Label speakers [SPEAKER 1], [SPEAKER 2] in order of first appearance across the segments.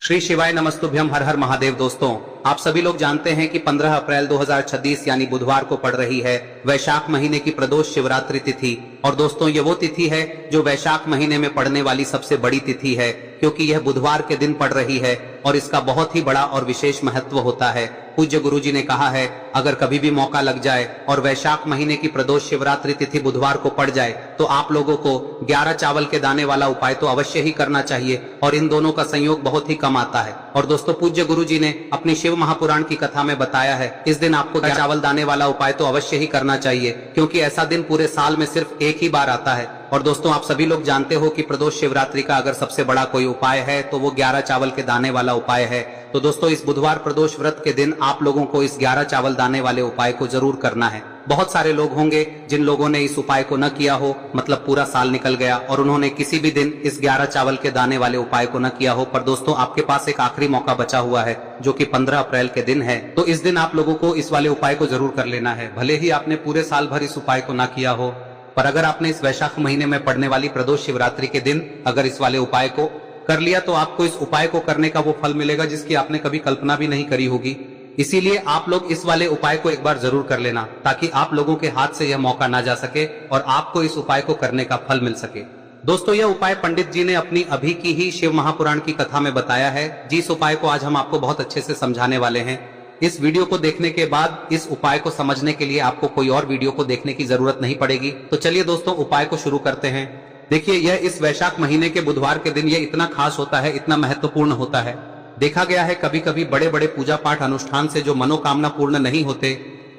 [SPEAKER 1] श्री शिवाय नमस्तुभ्यम। हर हर महादेव। दोस्तों, आप सभी लोग जानते हैं कि 15 अप्रैल 2026 यानी बुधवार को पड़ रही है वैशाख महीने की प्रदोष शिवरात्रि तिथि। और दोस्तों, ये वो तिथि है जो वैशाख महीने में पड़ने वाली सबसे बड़ी तिथि है, क्योंकि यह बुधवार के दिन पड़ रही है और इसका बहुत ही बड़ा और विशेष महत्व होता है। पूज्य गुरुजी ने कहा है, अगर कभी भी मौका लग जाए और वैशाख महीने की प्रदोष शिवरात्रि तिथि बुधवार को पड़ जाए तो आप लोगों को 11 चावल के दाने वाला उपाय तो अवश्य ही करना चाहिए, और इन दोनों का संयोग बहुत ही कम आता है। और दोस्तों, पूज्य गुरुजी ने अपनी शिव महापुराण की कथा में बताया है, इस दिन आपको 11 चावल दाने वाला उपाय तो अवश्य ही करना चाहिए, क्योंकि ऐसा दिन पूरे साल में सिर्फ एक ही बार आता है। और दोस्तों, आप सभी लोग जानते हो कि प्रदोष शिवरात्रि का अगर सबसे बड़ा कोई उपाय है तो वो 11 चावल के दाने वाला उपाय है। तो दोस्तों, इस बुधवार प्रदोष व्रत के दिन आप लोगों को इस 11 चावल दाने वाले उपाय को जरूर करना है। बहुत सारे लोग होंगे जिन लोगों ने इस उपाय को न किया हो, मतलब पूरा साल निकल गया और उन्होंने किसी भी दिन इस 11 चावल के दाने वाले उपाय को न किया हो। पर दोस्तों, आपके पास एक आखिरी मौका बचा हुआ है जो कि 15 अप्रैल के दिन है। तो इस दिन आप लोगों को इस वाले उपाय को जरूर कर लेना है। भले ही आपने पूरे साल भर इस उपाय को न किया हो, पर अगर आपने इस वैशाख महीने में पड़ने वाली प्रदोष शिवरात्रि के दिन अगर इस वाले उपाय को कर लिया तो आपको इस उपाय को करने का वो फल मिलेगा जिसकी आपने कभी कल्पना भी नहीं करी होगी। इसीलिए आप लोग इस वाले उपाय को एक बार जरूर कर लेना, ताकि आप लोगों के हाथ से यह मौका ना जा सके और आपको इस उपाय को करने का फल मिल सके। दोस्तों, यह उपाय पंडित जी ने अपनी अभी की ही शिव महापुराण की कथा में बताया है, जिस उपाय को आज हम आपको बहुत अच्छे से समझाने वाले हैं। इस वीडियो को देखने के बाद इस उपाय को समझने के लिए आपको कोई और वीडियो को देखने की जरूरत नहीं पड़ेगी। तो चलिए दोस्तों, उपाय को शुरू करते हैं। देखिए, यह इस वैशाख महीने के बुधवार के दिन ये इतना खास होता है, इतना महत्वपूर्ण होता है। देखा गया है कभी कभी बड़े बड़े पूजा पाठ अनुष्ठान से जो मनोकामना पूर्ण नहीं होते,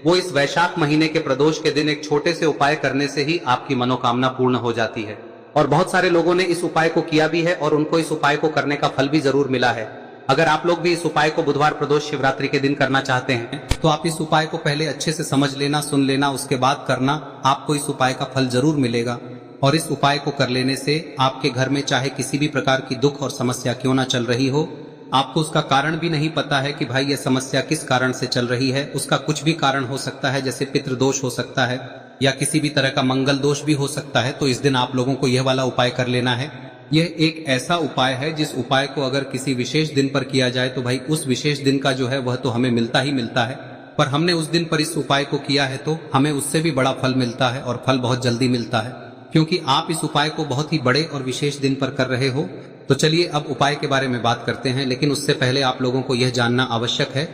[SPEAKER 1] वो इस वैशाख महीने के प्रदोष के दिन एक छोटे से उपाय करने से ही आपकी मनोकामना पूर्ण हो जाती है। और बहुत सारे लोगों ने इस उपाय को किया भी है और उनको इस उपाय को करने का फल भी जरूर मिला है। अगर आप लोग भी इस उपाय को बुधवार प्रदोष शिवरात्रि के दिन करना चाहते हैं तो आप इस उपाय को पहले अच्छे से समझ लेना, सुन लेना, उसके बाद करना। आपको इस उपाय का फल जरूर मिलेगा। और इस उपाय को कर लेने से आपके घर में चाहे किसी भी प्रकार की दुख और समस्या क्यों ना चल रही हो, आपको उसका कारण भी नहीं पता है कि भाई यह समस्या किस कारण से चल रही है, उसका कुछ भी कारण हो सकता है, जैसे पितृदोष हो सकता है या किसी भी तरह का मंगल दोष भी हो सकता है। तो इस दिन आप लोगों को यह वाला उपाय कर लेना है। यह एक ऐसा उपाय है जिस उपाय को अगर किसी विशेष दिन पर किया जाए तो भाई उस विशेष दिन का जो है वह तो हमें मिलता ही मिलता है, पर हमने उस दिन पर इस उपाय को किया है तो हमें उससे भी बड़ा फल मिलता है, और फल बहुत जल्दी मिलता है, क्योंकि आप इस उपाय को बहुत ही बड़े और विशेष दिन पर कर रहे हो। तो चलिए अब उपाय के बारे में बात करते हैं, लेकिन उससे पहले आप लोगों को यह जानना आवश्यक है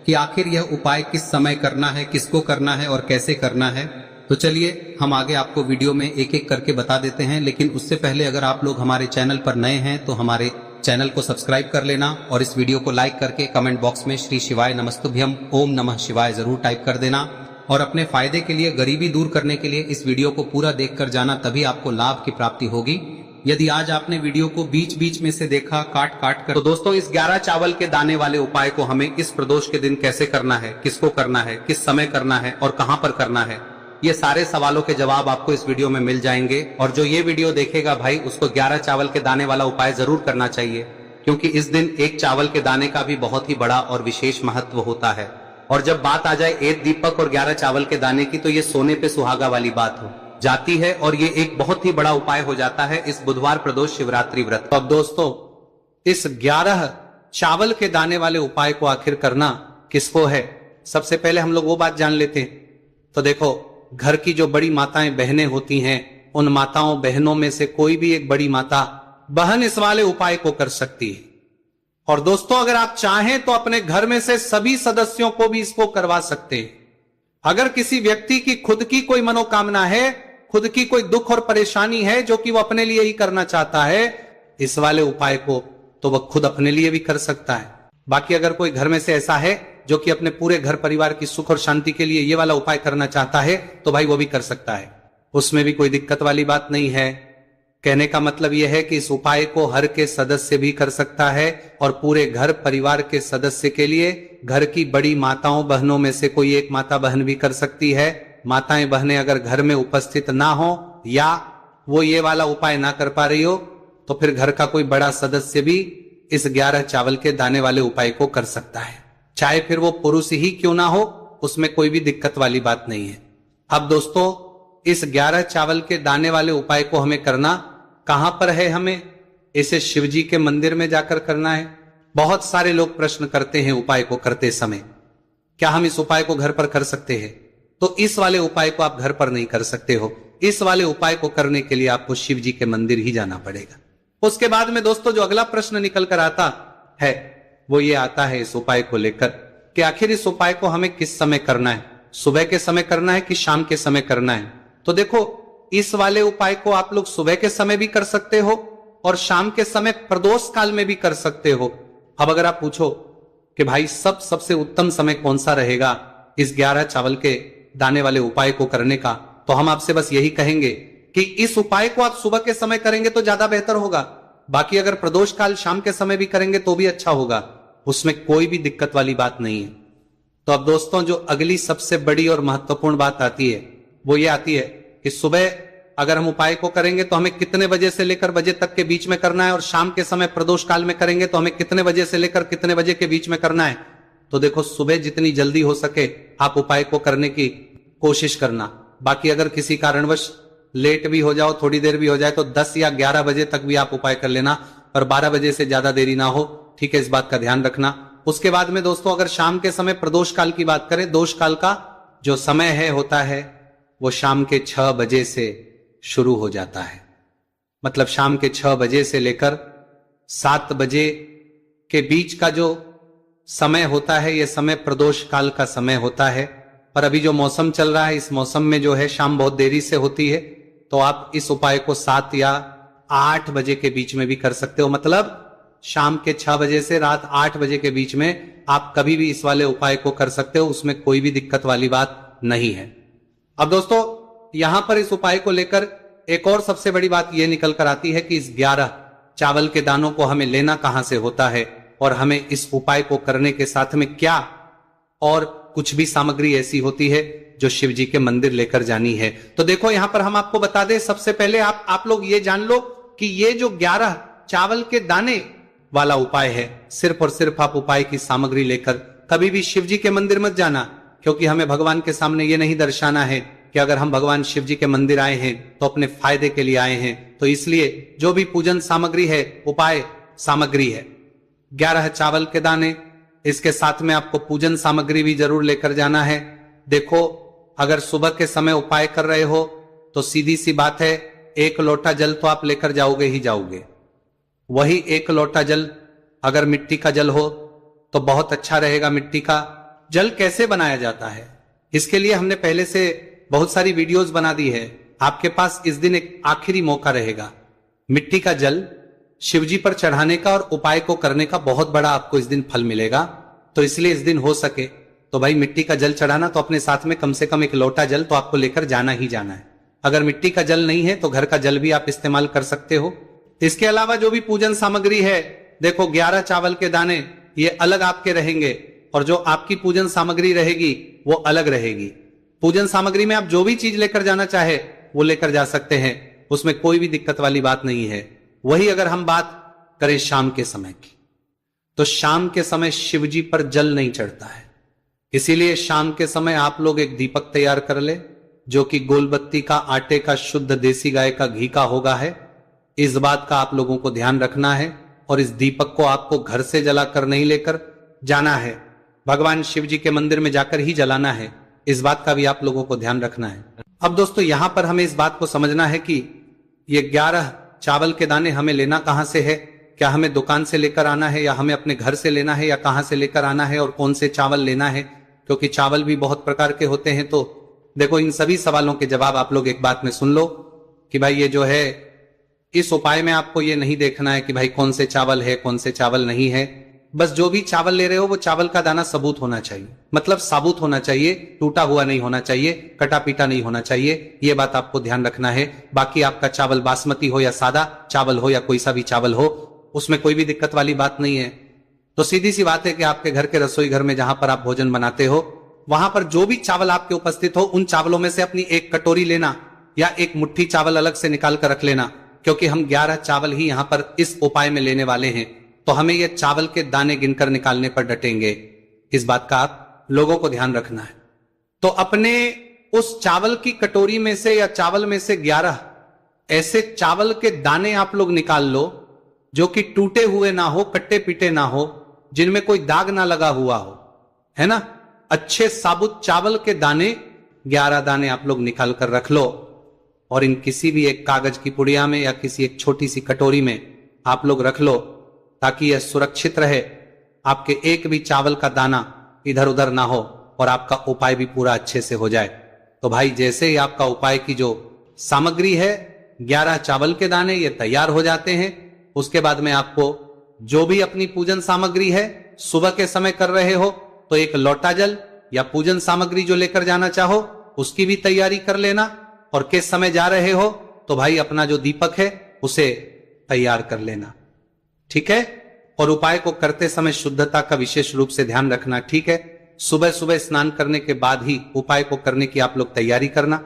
[SPEAKER 1] कि आखिर यह उपाय किस समय करना है, किसको करना है और कैसे करना है। तो चलिए हम आगे आपको वीडियो में एक एक करके बता देते हैं, लेकिन उससे पहले अगर आप लोग हमारे चैनल पर नए हैं तो हमारे चैनल को सब्सक्राइब कर लेना और इस वीडियो को लाइक करके कमेंट बॉक्स में श्री शिवाय नमस्तुभ्यम ओम नमः शिवाय जरूर टाइप कर देना। और अपने फायदे के लिए, गरीबी दूर करने के लिए इस वीडियो को पूरा देखकर जाना, तभी आपको लाभ की प्राप्ति होगी। यदि आज आपने वीडियो को बीच बीच में से देखा काट काट कर, तो दोस्तों इस 11 चावल के दाने वाले उपाय को हमें इस प्रदोष के दिन कैसे करना है, किसको करना है, किस समय करना है और कहां पर करना है, ये सारे सवालों के जवाब आपको इस वीडियो में मिल जाएंगे। और जो ये वीडियो देखेगा भाई, उसको 11 चावल के दाने वाला उपाय जरूर करना चाहिए, क्योंकि इस दिन एक चावल के दाने का भी बहुत ही बड़ा और विशेष महत्व होता है। और जब बात आ जाए एक दीपक और 11 चावल के दाने की, तो ये सोने पे सुहागा वाली बात हो जाती है और ये एक बहुत ही बड़ा उपाय हो जाता है इस बुधवार प्रदोष शिवरात्रि व्रत। अब दोस्तों, इस 11 चावल के दाने वाले उपाय को आखिर करना किसको है, सबसे पहले हम लोग वो बात जान लेते हैं। तो देखो, घर की जो बड़ी माताएं बहनें होती हैं, उन माताओं बहनों में से कोई भी एक बड़ी माता बहन इस वाले उपाय को कर सकती है। और दोस्तों, अगर आप चाहें तो अपने घर में से सभी सदस्यों को भी इसको करवा सकते हैं। अगर किसी व्यक्ति की खुद की कोई मनोकामना है, खुद की कोई दुख और परेशानी है जो कि वो अपने लिए ही करना चाहता है इस वाले उपाय को, तो वह खुद अपने लिए भी कर सकता है। बाकी अगर कोई घर में से ऐसा है जो कि अपने पूरे घर परिवार की सुख और शांति के लिए ये वाला उपाय करना चाहता है, तो भाई वो भी कर सकता है, उसमें भी कोई दिक्कत वाली बात नहीं है। कहने का मतलब यह है कि इस उपाय को हर के सदस्य भी कर सकता है और पूरे घर परिवार के सदस्य के लिए घर की बड़ी माताओं बहनों में से कोई एक माता बहन भी कर सकती है। माताएं बहनें अगर घर में उपस्थित ना हो या वो ये वाला उपाय ना कर पा रही हो, तो फिर घर का कोई बड़ा सदस्य भी इस 11 चावल के दाने वाले उपाय को कर सकता है, चाहे फिर वो पुरुष ही क्यों ना हो, उसमें कोई भी दिक्कत वाली बात नहीं है। अब दोस्तों, इस 11 चावल के दाने वाले उपाय को हमें करना कहां पर है, हमें इसे शिवजी के मंदिर में जाकर करना है। बहुत सारे लोग प्रश्न करते हैं उपाय को करते समय, क्या हम इस उपाय को घर पर कर सकते हैं? तो इस वाले उपाय को आप घर पर नहीं कर सकते हो। इस वाले उपाय को करने के लिए आपको शिव जी के मंदिर ही जाना पड़ेगा। उसके बाद में दोस्तों जो अगला प्रश्न निकल कर आता है वो ये आता है इस उपाय को लेकर कि आखिर इस उपाय को हमें किस समय करना है, सुबह के समय करना है कि शाम के समय करना है? तो देखो, इस वाले उपाय को आप लोग सुबह के समय भी कर सकते हो और शाम के समय प्रदोष काल में भी कर सकते हो। अब अगर आप पूछो कि भाई सबसे उत्तम समय कौन सा रहेगा इस 11 चावल के दाने वाले उपाय को करने का, तो हम आपसे बस यही कहेंगे कि इस उपाय को आप सुबह के समय करेंगे तो ज्यादा बेहतर होगा। बाकी अगर प्रदोष काल शाम के समय भी करेंगे तो भी अच्छा होगा, उसमें कोई भी दिक्कत वाली बात नहीं है। तो अब दोस्तों जो अगली सबसे बड़ी और महत्वपूर्ण बात आती है वो ये आती है कि सुबह अगर हम उपाय को करेंगे तो हमें कितने बजे से लेकर बजे तक के बीच में करना है, और शाम के समय प्रदोष काल में करेंगे तो हमें कितने बजे से लेकर कितने बजे के बीच में करना है। तो देखो, सुबह जितनी जल्दी हो सके आप उपाय को करने की कोशिश करना। बाकी अगर किसी कारणवश लेट भी हो जाओ, थोड़ी देर भी हो जाए, तो 10 या 11 बजे तक भी आप उपाय कर लेना, और 12 बजे से ज्यादा देरी ना हो, ठीक है? इस बात का ध्यान रखना। उसके बाद में दोस्तों अगर शाम के समय प्रदोष काल की बात करें, दोष काल का जो समय है होता है वो शाम के 6 बजे से शुरू हो जाता है। मतलब शाम के 6 बजे से लेकर 7 बजे के बीच का जो समय होता है ये समय प्रदोष काल का समय होता है। पर अभी जो मौसम चल रहा है इस मौसम में जो है शाम बहुत देरी से होती है, तो आप इस उपाय को 7 या 8 बजे के बीच में भी कर सकते हो। मतलब शाम के 6 बजे से रात 8 बजे के बीच में आप कभी भी इस वाले उपाय को कर सकते हो, उसमें कोई भी दिक्कत वाली बात नहीं है। अब दोस्तों यहां पर इस उपाय को लेकर एक और सबसे बड़ी बात यह निकल कर आती है कि इस 11 चावल के दानों को हमें लेना कहां से होता है, और हमें इस उपाय को करने के साथ में क्या और कुछ भी सामग्री ऐसी होती है जो शिव जी के मंदिर लेकर जानी है। तो देखो यहां पर हम आपको बता दें, सबसे पहले आप लोग ये जान लो कि ये जो 11 चावल के दाने वाला उपाय है, सिर्फ और सिर्फ आप उपाय की सामग्री लेकर कभी भी शिव जी के मंदिर मत जाना, क्योंकि हमें भगवान के सामने ये नहीं दर्शाना है कि अगर हम भगवान शिव जी के मंदिर आए हैं तो अपने फायदे के लिए आए हैं। तो इसलिए जो भी पूजन सामग्री है, उपाय सामग्री है 11 चावल के दाने, इसके साथ में आपको पूजन सामग्री भी जरूर लेकर जाना है। देखो, अगर सुबह के समय उपाय कर रहे हो तो सीधी सी बात है, 1 लोटा जल तो आप लेकर जाओगे ही जाओगे। वही 1 लोटा जल अगर मिट्टी का जल हो तो बहुत अच्छा रहेगा। मिट्टी का जल कैसे बनाया जाता है इसके लिए हमने पहले से बहुत सारी वीडियोस बना दी है। आपके पास इस दिन एक आखिरी मौका रहेगा मिट्टी का जल शिवजी पर चढ़ाने का और उपाय को करने का, बहुत बड़ा आपको इस दिन फल मिलेगा। तो इसलिए इस दिन हो सके तो भाई मिट्टी का जल चढ़ाना, तो अपने साथ में कम से कम 1 लोटा जल तो आपको लेकर जाना ही जाना है। अगर मिट्टी का जल नहीं है तो घर का जल भी आप इस्तेमाल कर सकते हो। इसके अलावा जो भी पूजन सामग्री है, देखो 11 चावल के दाने ये अलग आपके रहेंगे, और जो आपकी पूजन सामग्री रहेगी वो अलग रहेगी। पूजन सामग्री में आप जो भी चीज लेकर जाना चाहे वो लेकर जा सकते हैं, उसमें कोई भी दिक्कत वाली बात नहीं है। वही अगर हम बात करें शाम के समय की, तो शाम के समय शिवजी पर जल नहीं चढ़ता है, इसीलिए शाम के समय आप लोग एक दीपक तैयार कर ले जो कि गोलबत्ती का, आटे का, शुद्ध देसी गाय का घी का होगा है। इस बात का आप लोगों को ध्यान रखना है, और इस दीपक को आपको घर से जलाकर नहीं लेकर जाना है, भगवान शिव जी के मंदिर में जाकर ही जलाना है। इस बात का भी आप लोगों को ध्यान रखना है। अब दोस्तों यहां पर हमें इस बात को समझना है कि ये 11 चावल के दाने हमें लेना कहां से है, क्या हमें दुकान से लेकर आना है या हमें अपने घर से लेना है, या कहां से लेकर आना है और कौन से चावल लेना है, क्योंकि चावल भी बहुत प्रकार के होते हैं। तो देखो, इन सभी सवालों के जवाब आप लोग एक बात में सुन लो कि भाई ये जो है इस उपाय में आपको ये नहीं देखना है कि भाई कौन से चावल है कौन से चावल नहीं है। बस जो भी चावल ले रहे हो वो चावल का दाना सबूत होना चाहिए, मतलब साबुत होना चाहिए, टूटा हुआ नहीं होना चाहिए, कटा पीटा नहीं होना चाहिए। ये बात आपको ध्यान रखना है। बाकी आपका चावल बासमती हो या सादा चावल हो या कोई सा भी चावल हो, उसमें कोई भी दिक्कत वाली बात नहीं है। तो सीधी सी बात है कि आपके घर के रसोई घर में जहां पर आप भोजन बनाते हो, वहां पर जो भी चावल आपके उपस्थित हो उन चावलों में से अपनी 1 कटोरी लेना या 1 मुट्ठी चावल अलग से निकाल कर रख लेना, क्योंकि हम 11 चावल ही यहां पर इस उपाय में लेने वाले हैं। तो हमें ये चावल के दाने गिनकर निकालने पर डटेंगे। इस बात का आप लोगों को ध्यान रखना है। तो अपने उस चावल की कटोरी में से या चावल में से 11 ऐसे चावल के दाने आप लोग निकाल लो जो कि टूटे हुए ना हो, कट्टे पीटे ना हो, जिनमें कोई दाग ना लगा हुआ हो, है ना। अच्छे साबुत चावल के दाने 11 दाने आप लोग निकाल कर रख लो और इन किसी भी एक कागज की पुड़िया में या किसी एक छोटी सी कटोरी में आप लोग रख लो, ताकि यह सुरक्षित रहे, आपके एक भी चावल का दाना इधर उधर ना हो और आपका उपाय भी पूरा अच्छे से हो जाए। तो भाई जैसे ही आपका उपाय की जो सामग्री है 11 चावल के दाने ये तैयार हो जाते हैं, उसके बाद में आपको जो भी अपनी पूजन सामग्री है सुबह के समय कर रहे हो तो एक लोटा जल या पूजन सामग्री जो लेकर जाना चाहो उसकी भी तैयारी कर लेना, और किस समय जा रहे हो तो भाई अपना जो दीपक है उसे तैयार कर लेना, ठीक है। और उपाय को करते समय शुद्धता का विशेष रूप से ध्यान रखना, ठीक है। सुबह सुबह स्नान करने के बाद ही उपाय को करने की आप लोग तैयारी करना।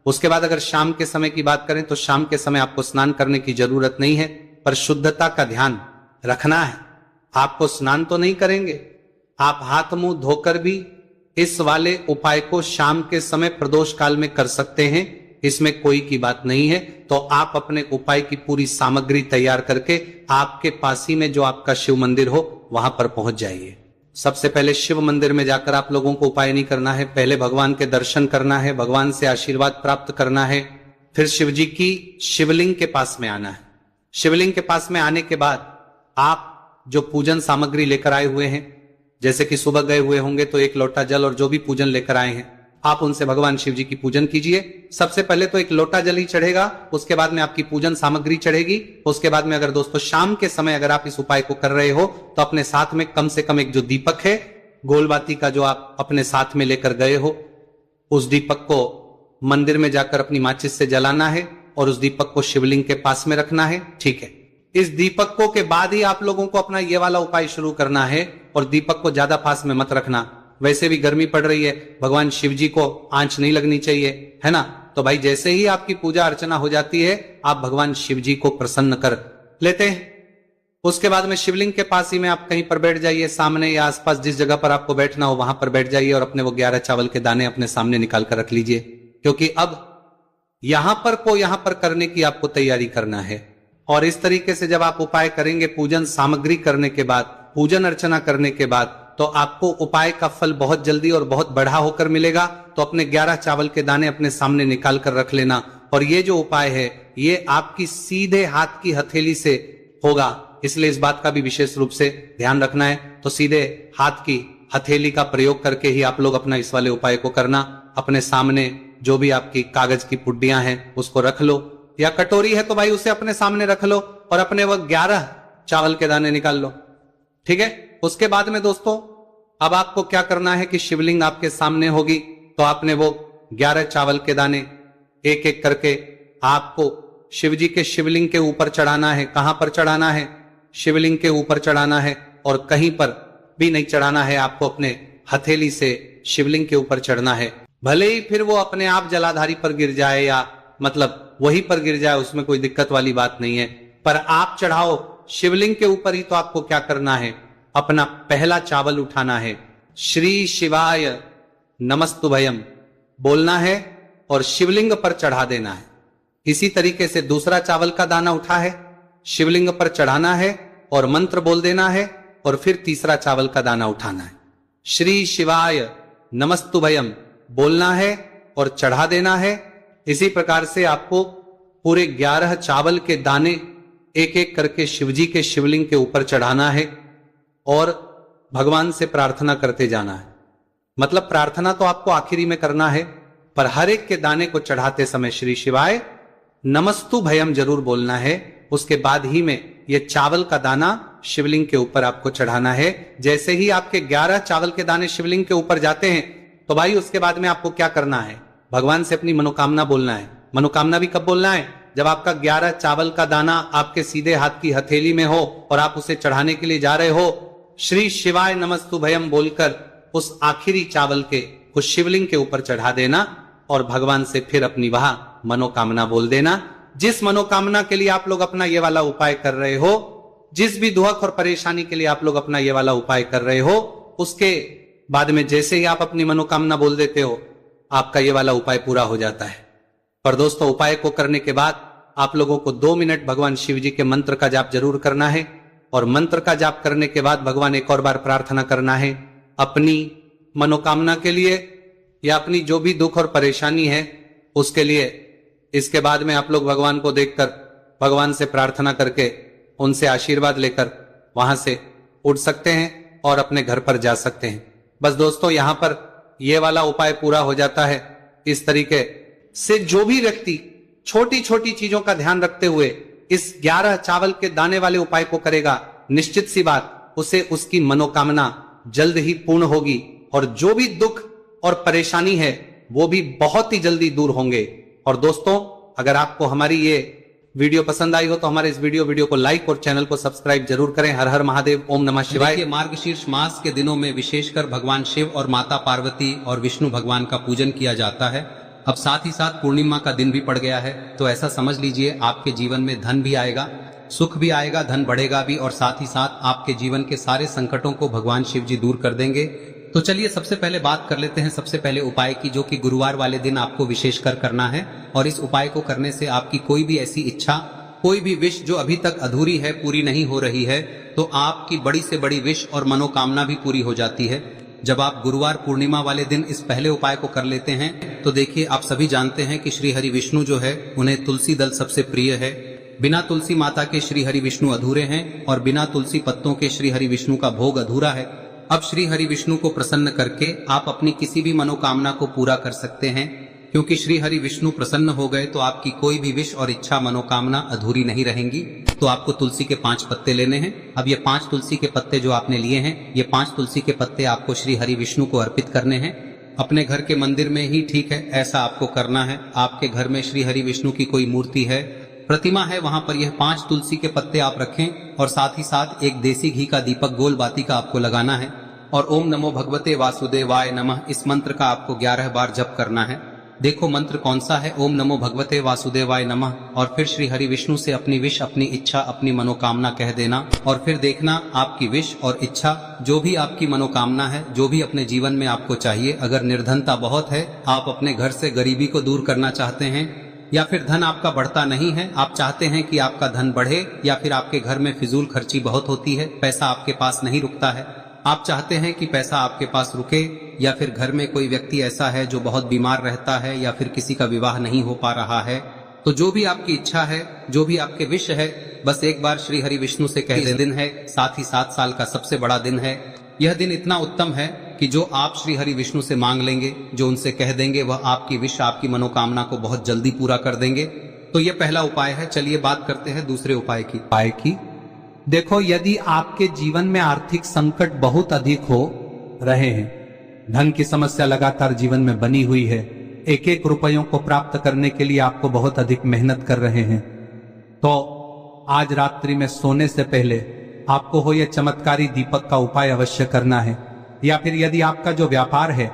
[SPEAKER 1] उसके बाद अगर शाम के समय की बात करें तो शाम के समय आपको स्नान करने की जरूरत नहीं है, पर शुद्धता का ध्यान रखना है। आपको स्नान तो नहीं करेंगे, आप हाथ मुंह धोकर भी इस वाले उपाय को शाम के समय प्रदोष काल में कर सकते हैं, इसमें कोई की बात नहीं है। तो आप अपने उपाय की पूरी सामग्री तैयार करके आपके पास ही में जो आपका शिव मंदिर हो वहां पर पहुंच जाइए। सबसे पहले शिव मंदिर में जाकर आप लोगों को उपाय नहीं करना है, पहले भगवान के दर्शन करना है, भगवान से आशीर्वाद प्राप्त करना है, फिर शिव जी की शिवलिंग के पास में आना है। शिवलिंग के पास में आने के बाद आप जो पूजन सामग्री लेकर आए हुए हैं, जैसे कि सुबह गए हुए होंगे तो एक लोटा जल और जो भी पूजन लेकर आए हैं आप उनसे भगवान शिव जी की पूजन कीजिए। सबसे पहले तो एक लोटा जल ही चढ़ेगा, उसके बाद में आपकी पूजन सामग्री चढ़ेगी। उसके बाद में अगर दोस्तों शाम के समय अगर आप इस उपाय को कर रहे हो तो अपने साथ में कम से कम एक जो दीपक है गोलबाती का जो आप अपने साथ में लेकर गए हो, उस दीपक को मंदिर में जाकर अपनी माचिस से जलाना है और उस दीपक को शिवलिंग के पास में रखना है, ठीक है। इस दीपकों के बाद ही आप लोगों को अपना ये वाला उपाय शुरू करना है, और दीपक को ज्यादा पास में मत रखना, वैसे भी गर्मी पड़ रही है, भगवान शिव जी को आंच नहीं लगनी चाहिए, है ना। तो भाई जैसे ही आपकी पूजा अर्चना हो जाती है आप भगवान शिव जी को प्रसन्न कर लेते हैं। उसके बाद में शिवलिंग के पास ही में आप कहीं पर बैठ जाइए, सामने या आसपास जिस जगह पर आपको बैठना हो वहां पर बैठ जाइए और अपने वो 11 चावल के दाने अपने सामने निकाल कर रख लीजिए, क्योंकि अब यहां पर करने की आपको तैयारी करना है। और इस तरीके से जब आप उपाय करेंगे पूजन सामग्री करने के बाद, पूजन अर्चना करने के बाद, तो आपको उपाय का फल बहुत जल्दी और बहुत बढ़ा होकर मिलेगा। तो अपने 11 चावल के दाने अपने सामने निकाल कर रख लेना, और ये जो उपाय है ये आपकी सीधे हाथ की हथेली से होगा, इसलिए इस बात का भी विशेष रूप से ध्यान रखना है। तो सीधे हाथ की हथेली का प्रयोग करके ही आप लोग अपना इस वाले उपाय को करना। अपने सामने जो भी आपकी कागज की पुड्डियां हैं उसको रख लो, या कटोरी है तो भाई उसे अपने सामने रख लो और अपने वो 11 चावल के दाने निकाल लो, ठीक है। उसके बाद में दोस्तों अब आपको क्या करना है कि शिवलिंग आपके सामने होगी, तो आपने वो 11 चावल के दाने एक एक करके आपको शिव जी के शिवलिंग के ऊपर चढ़ाना है। कहां पर चढ़ाना है? शिवलिंग के ऊपर चढ़ाना है, और कहीं पर भी नहीं चढ़ाना है, आपको अपने हथेली से शिवलिंग के ऊपर चढ़ना है। भले ही फिर वो अपने आप जलाधारी पर गिर जाए या मतलब वहीं पर गिर जाए, उसमें कोई दिक्कत वाली बात नहीं है, पर आप चढ़ाओ शिवलिंग के ऊपर ही। तो आपको क्या करना है, अपना पहला चावल उठाना है, श्री शिवाय नमस्तुभयम बोलना है और शिवलिंग पर चढ़ा देना है। इसी तरीके से दूसरा चावल का दाना उठा है, शिवलिंग पर चढ़ाना है और मंत्र बोल देना है, और फिर तीसरा चावल का दाना उठाना है, श्री शिवाय नमस्तुभयम बोलना है और चढ़ा देना है। इसी प्रकार से आपको पूरे 11 चावल के दाने एक एक करके शिवजी के शिवलिंग के ऊपर चढ़ाना है और भगवान से प्रार्थना करते जाना है। मतलब प्रार्थना तो आपको आखिरी में करना है, पर हर एक के दाने को चढ़ाते समय श्री शिवाय नमस्तु भयम जरूर बोलना है। उसके बाद ही में ये चावल का दाना शिवलिंग के ऊपर आपको चढ़ाना है। जैसे ही आपके 11 चावल के दाने शिवलिंग के ऊपर जाते हैं तो भाई उसके बाद में आपको क्या करना है, भगवान से अपनी मनोकामना बोलना है। मनोकामना भी कब बोलना है? जब आपका 11 चावल का दाना आपके सीधे हाथ की हथेली में हो और आप उसे चढ़ाने के लिए जा रहे हो, श्री शिवाय नमस्तु भयम बोलकर उस आखिरी चावल के उस शिवलिंग के ऊपर चढ़ा देना और भगवान से फिर अपनी वह मनोकामना बोल देना। जिस मनोकामना के लिए आप लोग अपना ये वाला उपाय कर रहे हो, जिस भी दुख और परेशानी के लिए आप लोग अपना ये वाला उपाय कर रहे हो, उसके बाद में जैसे ही आप अपनी मनोकामना बोल देते हो आपका ये वाला उपाय पूरा हो जाता है। पर दोस्तों उपाय को करने के बाद आप लोगों को 2 मिनट भगवान शिव जी के मंत्र का जाप जरूर करना है। और मंत्र का जाप करने के बाद भगवान एक और बार प्रार्थना करना है अपनी मनोकामना के लिए या अपनी जो भी दुख और परेशानी है उसके लिए। इसके बाद में आप लोग भगवान को देखकर भगवान से प्रार्थना करके उनसे आशीर्वाद लेकर वहां से उठ सकते हैं और अपने घर पर जा सकते हैं। बस दोस्तों, यहां पर यह वाला उपाय पूरा हो जाता है। इस तरीके से जो भी व्यक्ति छोटी छोटी चीजों का ध्यान रखते हुए इस 11 चावल के दाने वाले उपाय को करेगा, निश्चित सी बात उसे उसकी मनोकामना जल्द ही पूर्ण होगी और जो भी दुख और परेशानी है वो भी बहुत ही जल्दी दूर होंगे। और दोस्तों, अगर आपको हमारी ये वीडियो पसंद आई हो तो हमारे इस वीडियो को लाइक और चैनल को सब्सक्राइब जरूर करें। हर हर महादेव, ओम नमः शिवाय। मार्गशीर्ष मास के दिनों में विशेषकर भगवान शिव और माता पार्वती और विष्णु भगवान का पूजन किया जाता है। अब साथ ही साथ पूर्णिमा का दिन भी पड़ गया है, तो ऐसा समझ लीजिए आपके जीवन में धन भी आएगा, सुख भी आएगा, धन बढ़ेगा भी और साथ ही साथ आपके जीवन के सारे संकटों को भगवान शिव जी दूर कर देंगे। तो चलिए सबसे पहले बात कर लेते हैं सबसे पहले उपाय की, जो कि गुरुवार वाले दिन आपको विशेषकर करना है। और इस उपाय को करने से आपकी कोई भी ऐसी इच्छा, कोई भी विश जो अभी तक अधूरी है, पूरी नहीं हो रही है, तो आपकी बड़ी से बड़ी विश और मनोकामना भी पूरी हो जाती है जब आप गुरुवार पूर्णिमा वाले दिन इस पहले उपाय को कर लेते हैं। तो देखिए, आप सभी जानते हैं कि श्री हरि विष्णु जो है उन्हें तुलसी दल सबसे प्रिय है। बिना तुलसी माता के श्री हरि विष्णु अधूरे हैं और बिना तुलसी पत्तों के श्री हरि विष्णु का भोग अधूरा है। अब श्री हरि विष्णु को प्रसन्न करके आप अपनी किसी भी मनोकामना को पूरा कर सकते हैं, क्योंकि श्री हरि विष्णु प्रसन्न हो गए तो आपकी कोई भी विश और इच्छा मनोकामना अधूरी नहीं रहेंगी। तो आपको तुलसी के 5 पत्ते लेने हैं। अब ये 5 तुलसी के पत्ते जो आपने लिए हैं, ये 5 तुलसी के पत्ते आपको श्री हरि विष्णु को अर्पित करने हैं। अपने घर के मंदिर में ही ठीक है, ऐसा आपको करना है। आपके घर में श्री हरि विष्णु की कोई मूर्ति है, प्रतिमा है, वहां पर यह 5 तुलसी के पत्ते आप रखें और साथ ही साथ एक देसी घी का दीपक गोल बाती का आपको लगाना है और ओम नमो भगवते वासुदेवाय नमः इस मंत्र का आपको 11 बार जप करना है। देखो मंत्र कौन सा है, ओम नमो भगवते वासुदेवाय नमः, और फिर श्री हरि विष्णु से अपनी विश, अपनी इच्छा, अपनी मनोकामना कह देना और फिर देखना आपकी विश और इच्छा, जो भी आपकी मनोकामना है, जो भी अपने जीवन में आपको चाहिए। अगर निर्धनता बहुत है, आप अपने घर से गरीबी को दूर करना चाहते हैं, या फिर धन आपका बढ़ता नहीं है, आप चाहते हैं कि आपका धन बढ़े, या फिर आपके घर में फिजूल खर्ची बहुत होती है, पैसा आपके पास नहीं रुकता है, आप चाहते हैं कि पैसा आपके पास रुके, या फिर घर में कोई व्यक्ति ऐसा है जो बहुत बीमार रहता है, या फिर किसी का विवाह नहीं हो पा रहा है, तो जो भी आपकी इच्छा है, जो भी आपके विश है, बस एक बार श्री हरि विष्णु से कह दे। दिन है, साथ ही 7 साल का सबसे बड़ा दिन है। यह दिन इतना उत्तम है कि जो आप श्री हरि विष्णु से मांग लेंगे, जो उनसे कह देंगे, वह आपकी विश, आपकी मनोकामना को बहुत जल्दी पूरा कर देंगे। तो यह पहला उपाय है। चलिए बात करते हैं दूसरे उपाय की। देखो, यदि आपके जीवन में आर्थिक संकट बहुत अधिक हो रहे हैं, धन की समस्या लगातार जीवन में बनी हुई है, एक एक रुपयों को प्राप्त करने के लिए आपको बहुत अधिक मेहनत कर रहे हैं, तो आज रात्रि में सोने से पहले आपको हो यह चमत्कारी दीपक का उपाय अवश्य करना है। या फिर यदि आपका जो व्यापार है